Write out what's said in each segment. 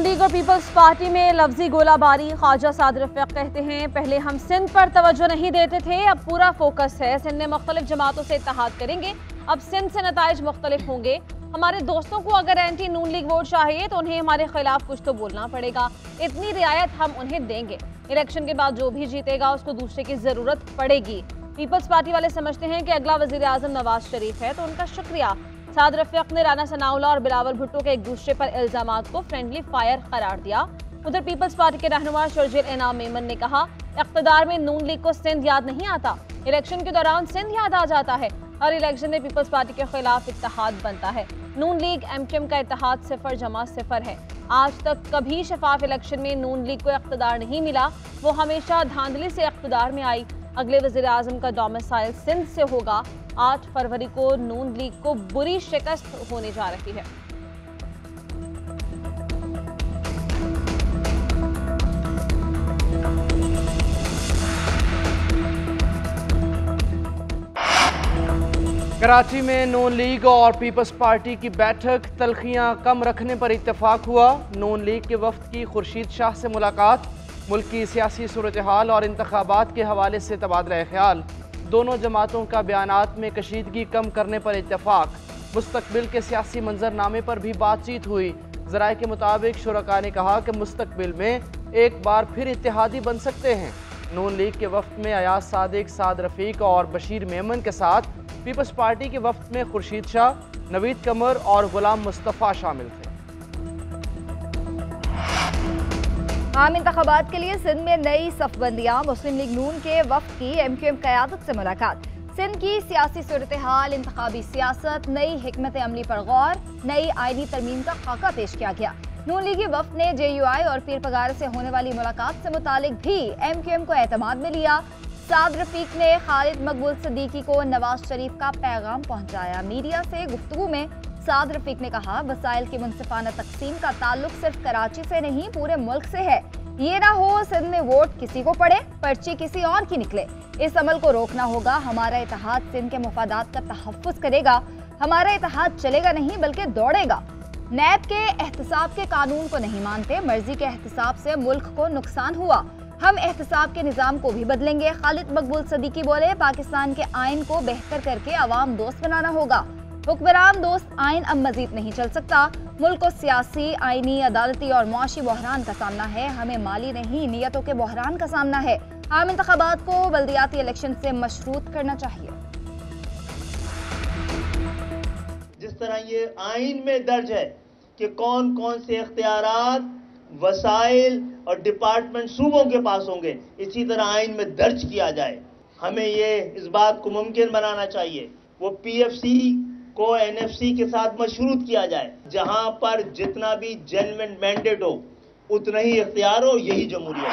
नून league और peoples party में लफ्जी गोलाबारी। ख्वाजा साद रफ़ीक कहते हैं, पहले हम सिंध पर तवज्जो नहीं देते थे, अब पूरा फोकस है। सिंध में मुख्तलिफ जमातों से इत्तेहाद करेंगे, अब सिंध से नताइज मुख्तलिफ होंगे। हमारे दोस्तों को अगर एंटी नून लीग वोट चाहिए तो उन्हें हमारे खिलाफ कुछ तो बोलना पड़ेगा। इतनी रियायत हम उन्हें देंगे। इलेक्शन के बाद जो भी जीतेगा उसको दूसरे की जरूरत पड़ेगी। पीपल्स पार्टी वाले समझते हैं कि अगला वजीर आजम नवाज शरीफ है, तो उनका शुक्रिया। साद रफ़ीक ने राना सनाउल्लाह और बिलावल भुट्टो के एक दूसरे पर इल्जामात को फ्रेंडली फायर करार दिया। उधर पीपल्स पार्टी के रहनुमा शर्जील इनाम मेमन ने कहा, इक़्तिदार में नून लीग को सिंध याद नहीं आता, इलेक्शन के दौरान सिंध याद आ जाता है। हर इलेक्शन में पीपल्स पार्टी के खिलाफ इत्तेहाद बनता है। नून लीग एमक्यूएम का इत्तेहाद 0-0 है। आज तक कभी शफाफ इलेक्शन में नून लीग को इक़्तिदार नहीं मिला, वो हमेशा धांधली से इक़्तिदार में आई। अगले वज़ीर आज़म का डोमिसाइल सिंध से होगा। 8 फरवरी को नून लीग को बुरी शिकस्त होने जा रही है। कराची में नून लीग और पीपल्स पार्टी की बैठक, तलखियां कम रखने पर इत्तेफाक हुआ। नून लीग के वफ्द की खुर्शीद शाह से मुलाकात, मुल्क की सियासी सूरत हाल और इंतखाबात के हवाले से तबादला ख्याल। दोनों जमातों का बयानात में कशीदगी कम करने पर इत्तेफाक। मुस्तकबिल के सियासी मंजरनामे पर भी बातचीत हुई। ज़राए के मुताबिक शुरका ने कहा कि मुस्तकबिल में एक बार फिर इत्तेहादी बन सकते हैं। नून लीग के वफ्द में अयाज सादिक, साद रफ़ीक और बशीर मेमन के साथ पीपल्स पार्टी के वफ्द में खुर्शीद शाह, नवीद कमर और गुलाम मुस्तफ़ा शामिल थे। आम इंतखाबात के लिए सिंध में नई सफबंदियां, मुस्लिम लीग नून के वफ्द की एमक्यूएम क़यादत से मुलाकात। सिंध की सियासी सूरत हाल, इंतखाबी सियासत, नई हिकमत अमली पर गौर, नई आईनी तरमीम का खाका पेश किया गया। नून लीगी वफ्द ने JUI और पीर पगार से होने वाली मुलाकात से मुतालिक भी एमक्यूएम को एतमाद में लिया। साद रफ़ीक ने खालिद मकबूल सिद्दीकी को नवाज शरीफ का पैगाम पहुंचाया। मीडिया से गुफ्तगू में साद रफ़ीक ने कहा, वसाइल की मुनसिफाना तकसीम का ताल्लुक सिर्फ कराची से नहीं पूरे मुल्क से है। ये ना हो सिंध में वोट किसी को पड़े, पर्ची किसी और की निकले। इस अमल को रोकना होगा। हमारा इत्तेहाद सिंध के मुफादात का तहफ़्फ़ुज़ करेगा। हमारा इत्तेहाद चलेगा नहीं बल्कि दौड़ेगा। नैब के एहतसाब के कानून को नहीं मानते, मर्जी के एहतसाब से मुल्क को नुकसान हुआ। हम एहतसाब के निज़ाम को भी बदलेंगे। खालिद मकबूल सिद्दीकी बोले, पाकिस्तान के आइन को बेहतर करके अवाम दोस्त बनाना होगा। हुक्मरान दोस्त आइन अब मजीद नहीं चल सकता। मुल्क को सियासी, आइनी, अदालती और मुआशी बहरान का सामना है। हमें माली नहीं, नियतों के बहरान का सामना है। आम इंतखाबात को बल्दियाती इलेक्शन से मशरूत करना चाहिए। जिस तरह ये आइन में दर्ज है कि कौन कौन से इख्तियारात, वसाइल और डिपार्टमेंट सूबों के पास होंगे, इसी तरह आइन में दर्ज किया जाए। हमें ये इस बात को मुमकिन बनाना चाहिए वो PFC को NFC के साथ मशरूत किया जाए, जहां पर जितना भी जेन्युइन मैंडेट हो उतना ही इख्तियार हो, यही जमहूरियत।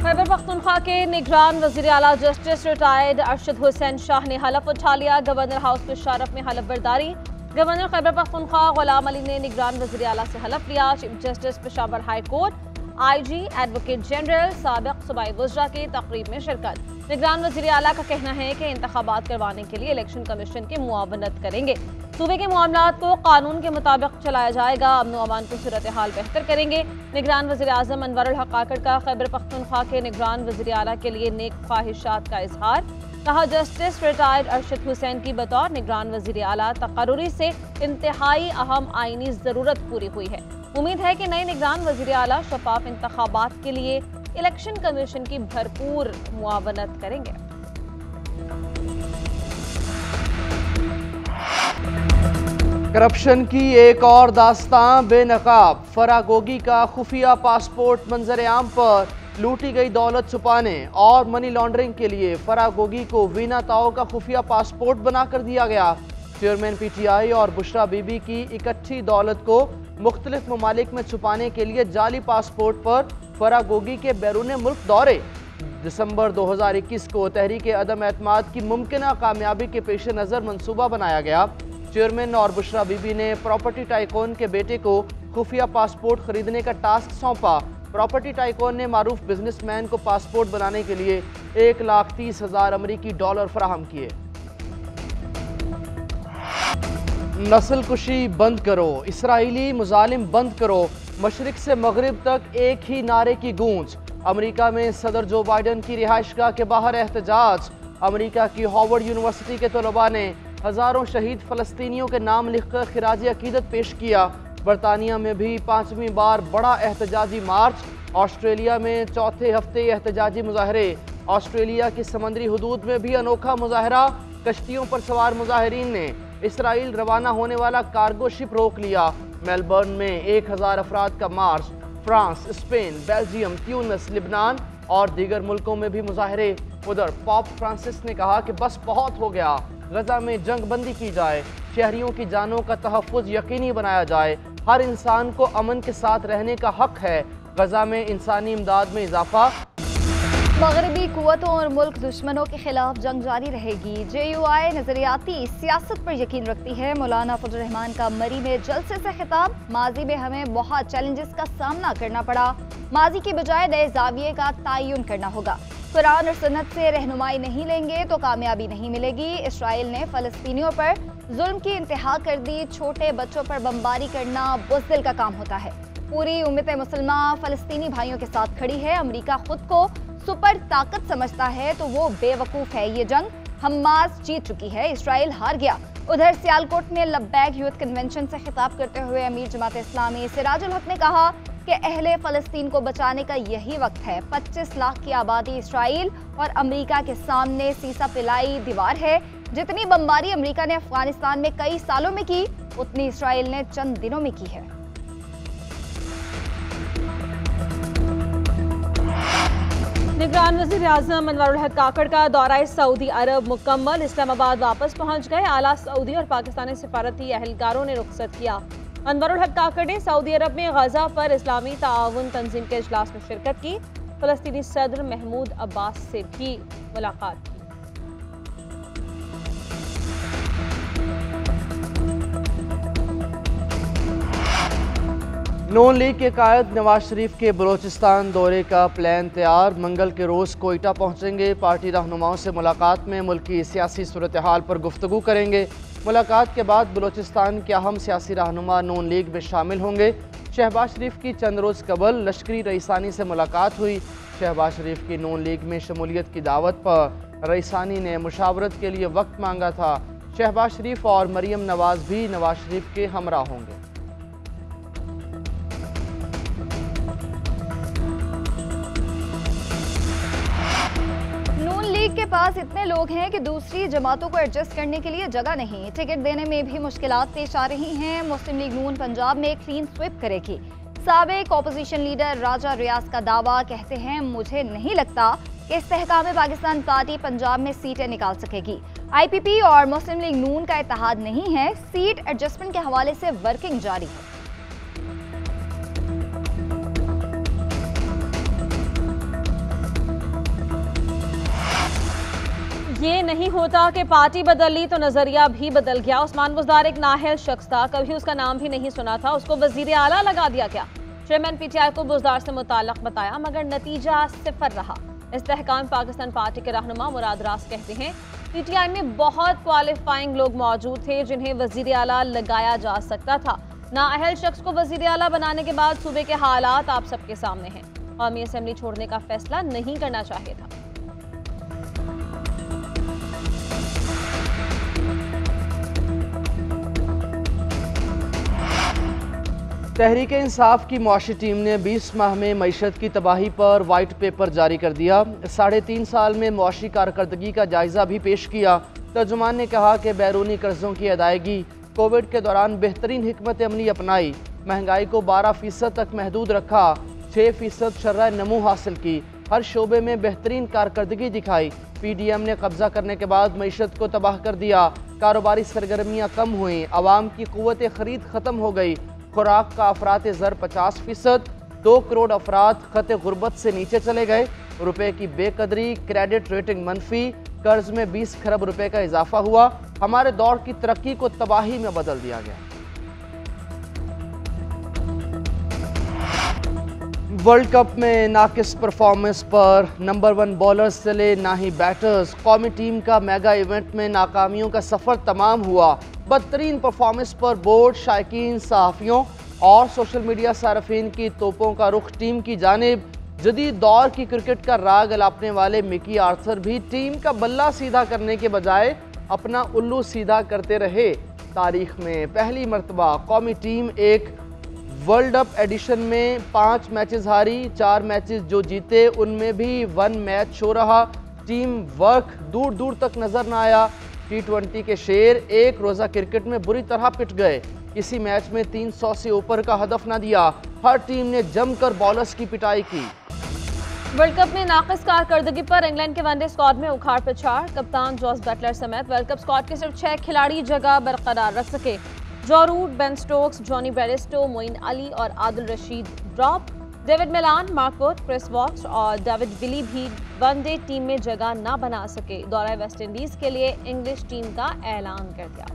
खैबर पख्तूनख्वा के निगरान वज़ीर आला जस्टिस रिटायर्ड अरशद हुसैन शाह ने हलफ उठा लिया। गवर्नर हाउस के शारफ में हलफ बर्दारी। गवर्नर खैबर पख्तूनख्वा गुलाम अली ने निगरान वज़ीर आला से हलफ लिया। Chief justice Peshawar high court, IG, advocate general, साबिक़ सूबाई वज़रा की तकरीब में शिरकत। निगरान वज़ीर आला का कहना है कि इंतखाबात करवाने के लिए इलेक्शन कमीशन की मुआवनत करेंगे। सूबे के मामलात को कानून के मुताबिक चलाया जाएगा। अमन व अमान की सूरत हाल बेहतर करेंगे। निगरान वज़ीर आज़म अनवर उल हक काकड़ का खैबर पख्तूनख्वा के निगरान वज़ीर आला के लिए नेक ख्वाहिशात का इजहार। कहा, जस्टिस रिटायर्ड अरशद हुसैन की बतौर निगरान वज़ीर आला तकर्रुरी से इंतहाई अहम आईनी ज़रूरत पूरी हुई है। उम्मीद है कि नए निगरान वज़ीर आला शफाफ इंतखाबात के लिए इलेक्शन कमीशन की भरपूर मुआवनत करेंगे। करप्शन की एक और दास्तां बेनकाब। फराह गोगी का खुफिया पासपोर्ट मंजर आम पर। लूटी गई दौलत छुपाने और मनी लॉन्ड्रिंग के लिए फराह गोगी को वीना ताओ का खुफिया पासपोर्ट बनाकर दिया गया। चेयरमैन PTI और बुशरा बीबी की इकट्ठी दौलत को मुख्तलिफ ममालिक में छुपाने के लिए जाली पासपोर्ट पर फराह गोगी के बैरून मुल्क दौरे। दिसंबर 2021 को तहरीक अदम एतमाद की मुमकिना कामयाबी के पेश नज़र मंसूबा बनाया गया। चेयरमैन और बुशरा बीबी ने प्रॉपर्टी टाइकून के बेटे को खुफिया पासपोर्ट खरीदने का टास्क सौंपा। प्रॉपर्टी टाइकून ने मारूफ बिजनेसमैन को पासपोर्ट बनाने के लिए $1,30,000 अमरीकी फराहम किए। नस्ल कुशी बंद करो, इसराइली मुजालिम बंद करो, मशरिक से मगरिब तक एक ही नारे की गूंज। अमेरिका में सदर जो बाइडन की रिहाइशगाह के बाहर एहतजाज। अमेरिका की हार्वर्ड यूनिवर्सिटी के तलबा ने हज़ारों शहीद फ़लस्तीनियों के नाम लिखकर खिराज अकीदत पेश किया। बरतानिया में भी 5वीं बार बड़ा एहतजाजी मार्च। ऑस्ट्रेलिया में चौथे हफ्ते एहतजाजी मुजाहरे। ऑस्ट्रेलिया की समंदरी हदूद में भी अनोखा मुजाहरा। कश्तियों पर सवार मुजाहिरीन ने इसराइल रवाना होने वाला कार्गो शिप रोक लिया। मेलबर्न में 1000 अफराद का march. France, Spain, Belgium, Tunis, लिबनान और दीगर मुल्कों में भी मुजाहरे। उधर पोप फ्रांसिस ने कहा कि बस बहुत हो गया, गजा में जंग बंदी की जाए, शहरियों की जानों का तहफ़्फ़ुज़ यकीनी बनाया जाए, हर इंसान को अमन के साथ रहने का हक है। गजा में इंसानी इमदाद में इजाफा। मगरबी कुव्वतों और मुल्क दुश्मनों के खिलाफ जंग जारी रहेगी। JUI नजरियाती सियासत पर यकीन रखती है। मौलाना फजल रहमान का मरी में जलसे से खिताब। माजी में हमें बहुत चैलेंजेस का सामना करना पड़ा, माजी की बजाय नए जाविये का तयन करना होगा। कुरान और सुन्नत से रहनुमाई नहीं लेंगे तो कामयाबी नहीं मिलेगी। इसराइल ने फ़लस्तीनियों पर जुल्म की इंतहा कर दी। छोटे बच्चों पर बमबारी करना बुज़दिल का काम होता है। पूरी उम्मत मुसलमान फ़लस्तीनी भाइयों के साथ खड़ी है। अमेरिका खुद को सुपर ताकत समझता है तो वो बेवकूफ़ है। ये जंग हमास जीत चुकी है, इसराइल हार गया। उधर सियालकोट में लब्बैक यूथ कन्वेंशन से खिताब करते हुए अमीर जमात इस्लामी सिराजुल हक ने कहा कि अहले फ़लस्तीन को बचाने का यही वक्त है। 25 लाख की आबादी इसराइल और अमेरिका के सामने सीसा पिलाई दीवार है। जितनी बमबारी अमेरिका ने अफगानिस्तान में कई सालों में की, उतनी इसराइल ने चंद दिनों में की है। निगरान वज़ीर आज़म अनवरुल हक काकड़ का दौरा सऊदी अरब मुकम्मल। इस्लामाबाद वापस पहुंच गए। आला सऊदी और पाकिस्तानी सिफारती अहलकारों ने रुखसत किया। अनवरुल हक काकड़ ने सऊदी अरब में गजा पर इस्लामी ताआवुन तंजीम के इजलास में शिरकत की। फ़लस्तीनी सदर महमूद अब्बास से भी मुलाकात की। नून लीग के कायद नवाज शरीफ के बलोचिस्तान दौरे का प्लान तैयार। मंगल के रोज़ कोयटा पहुंचेंगे। पार्टी रहनुमाओं से मुलाकात में मुल्क की सियासी सूरत हाल पर गुफ्तगू करेंगे। मुलाकात के बाद बलोचिस्तान के अहम सियासी रहनुमा नून लीग में शामिल होंगे। शहबाज शरीफ की चंद रोज़ कबल लश्करी रईसानी से मुलाकात हुई। शहबाज शरीफ की नून लीग में शमूलियत की दावत पर रईसानी ने मुशावरत के लिए वक्त मांगा था। शहबाज शरीफ और मरीम नवाज भी नवाज शरीफ के हमरा होंगे। लीग के पास इतने लोग हैं कि दूसरी जमातों को एडजस्ट करने के लिए जगह नहीं। टिकट देने में भी मुश्किलात पेश आ रही हैं। मुस्लिम लीग नून पंजाब में क्लीन स्विप करेगी। साबिक ऑपोजिशन लीडर राजा रियाज का दावा, कहते हैं मुझे नहीं लगता कि इस्तेहकाम पाकिस्तान पार्टी पंजाब में सीटें निकाल सकेगी। IPP और मुस्लिम लीग नून का इत्तेहाद नहीं है। सीट एडजस्टमेंट के हवाले से वर्किंग जारी है। ये नहीं होता कि पार्टी बदल ली तो नजरिया भी बदल गया। उस्मान बुज़दार एक नाअहल शख्स था, कभी उसका नाम भी नहीं सुना था, उसको वजीर आला लगा दिया गया। चेयरमैन PTI को बुज़दार से मुताल्लिक़ बताया मगर नतीजा सिफर रहा। इस्तेहकाम पाकिस्तान पार्टी के रहनुमा मुराद रास कहते हैं PTI में बहुत क्वालिफाइंग लोग मौजूद थे जिन्हें वजीर आला लगाया जा सकता था। नाअहल शख्स को वजीर आला बनाने के बाद सूबे के हालात आप सबके सामने हैं। कौमी असेंबली छोड़ने का फैसला नहीं करना चाहिए था। तहरीक इंसाफ की मुआशी टीम ने 20 माह में मईशत की तबाही पर वाइट पेपर जारी कर दिया। 3.5 साल में मुआशी कारकर्दगी का जायजा भी पेश किया। तर्जुमान ने कहा कि बैरूनी कर्जों की अदायगी, कोविड के दौरान बेहतरीन हिकमत अमली अपनाई, महंगाई को 12% तक महदूद रखा, 6% शर्राह नमू हासिल की, हर शोबे में बेहतरीन कारकर्दगी दिखाई। PDM ने कब्जा करने के बाद मईशत को तबाह कर दिया। कारोबारी सरगर्मियाँ कम हुई, आवाम की कुव्वत खरीद ख़त्म हो गई। खुराक का अफरात ज़र 50%, 2 करोड़ अफराद खत गुर्बत से नीचे चले गए। रुपए की बेकदरी, क्रेडिट रेटिंग मनफी, कर्ज में 20 खरब रुपए का इजाफा हुआ। हमारे दौर की तरक्की को तबाही में बदल दिया गया। वर्ल्ड कप में नाकिस परफॉर्मेंस पर नंबर 1 बॉलर्स चले ना ही बैटर्स। कौमी टीम का मेगा इवेंट में नाकामियों का सफ़र तमाम हुआ। बदतरीन परफॉर्मेंस पर बोर्ड, शायकीन, सहाफ़ियों और सोशल मीडिया सार्फिन की तोपों का रुख टीम की जानिब। जदीद दौर की क्रिकेट का राग अलापने वाले मिकी आर्थर भी टीम का बल्ला सीधा करने के बजाय अपना उल्लू सीधा करते रहे। तारीख में पहली मरतबा कौमी टीम एक वर्ल्ड कप एडिशन में 5 मैचेस हारी, 4 मैचेस जो जीते उनमें भी 1 मैच शो रहा। टीम वर्क दूर दूर तक नजर न आया। T20 के शेर एक रोज़ा क्रिकेट में बुरी तरह पिट गए। किसी मैच में 300 से ऊपर का हदफ न दिया। हर टीम ने जमकर बॉलर्स की पिटाई की। वर्ल्ड कप में नाकिस कारकर्दगी पर इंग्लैंड के वनडे स्क्वाड में उखाड़ पिछाड़। कप्तान जॉस बटलर समेत वर्ल्ड कप स्क्वाड के सिर्फ 6 खिलाड़ी जगह बरकरार रख सके। Joe Root, Ben Stokes, Jonny Bairstow, Moeen Ali और Adil Rashid drop. David Malan, Mark Wood, Chris Woakes और डेविड विली भी वनडे टीम में जगह न बना सके। दौरा वेस्ट इंडीज के लिए इंग्लिश टीम का ऐलान कर दिया।